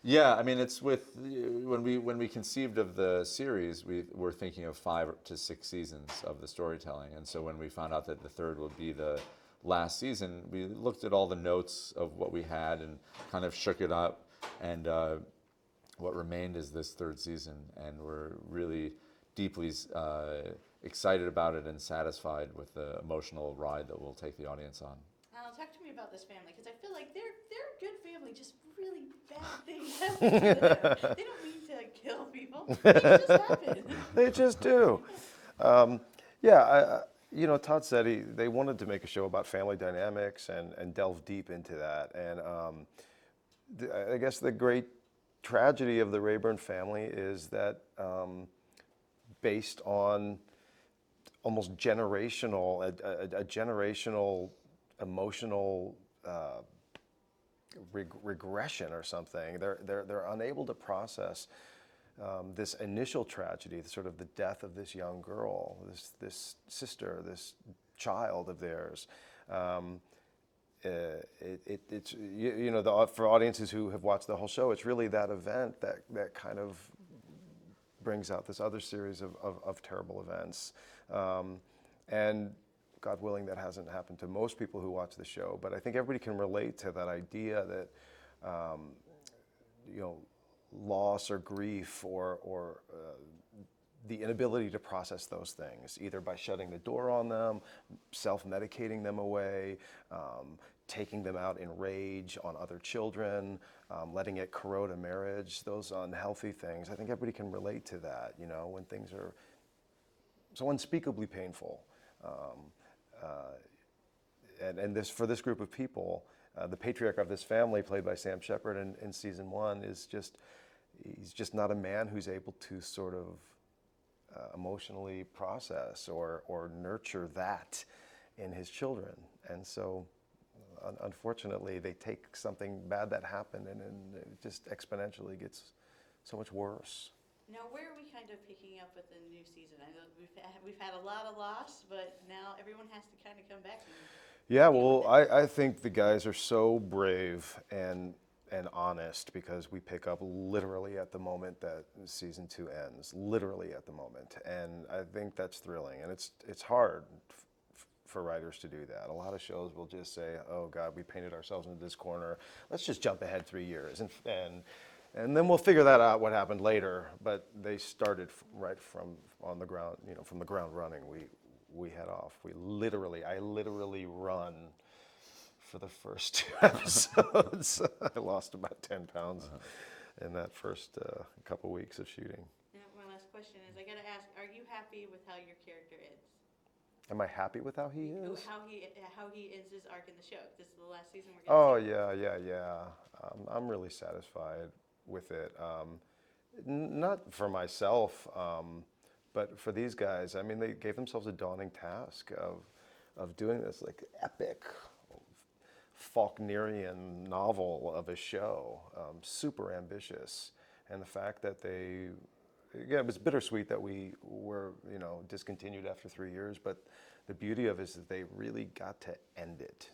Yeah, I mean, it's with when we conceived of the series, we were thinking of 5 to 6 seasons of the storytelling, and so when we found out that the third would be the last season, we looked at all the notes of what we had and kind of shook it up, and what remained is this third season, and we're really deeply excited about it and satisfied with the emotional ride that we'll take the audience on. Talk to me about this family because I feel like they're a good family, just really bad things happen to them. They don't mean to kill people; things just happen. They just do. Um, yeah, Todd said they wanted to make a show about family dynamics and delve deep into that. And I guess the great tragedy of the Rayburn family is that based on almost a generational emotional regression or something. They're unable to process this initial tragedy, sort of the death of this young girl, this sister, this child of theirs. It's for audiences who have watched the whole show, it's really that event that kind of brings out this other series of terrible events. And God willing, that hasn't happened to most people who watch the show, but I think everybody can relate to that idea that, loss or grief or the inability to process those things, either by shutting the door on them, self-medicating them away, taking them out in rage on other children, letting it corrode a marriage, those unhealthy things. I think everybody can relate to that, when things are so unspeakably painful. And this, for this group of people, the patriarch of this family, played by Sam Shepard in season 1, he's just not a man who's able to sort of emotionally process or nurture that in his children. And so, unfortunately, they take something bad that happened and it just exponentially gets so much worse. Now, where are we kind of picking up with the new season? I know we've had a lot of loss, but now everyone has to kind of come back. Yeah, well, I think the guys are so brave and honest because we pick up literally at the moment that season 2 ends, literally at the moment, and I think that's thrilling. And it's hard for writers to do that. A lot of shows will just say, "Oh God, we painted ourselves into this corner. Let's just jump ahead 3 years and then we'll figure that out what happened later." But they started right from on the ground, from the ground running. We head off. I literally run for the first 2 episodes. I lost about 10 pounds in that first couple weeks of shooting. Now, my last question is, I got to ask, are you happy with how your character ends? Am I happy with how he is? How he ends his arc in the show. This is the last season we're Oh, going to see. yeah. I'm really satisfied with it. Not for myself, but for these guys. I mean, they gave themselves a daunting task of doing this like epic Faulknerian novel of a show, super ambitious. And the fact that it was bittersweet that we were, discontinued after 3 years, but the beauty of it is that they really got to end it.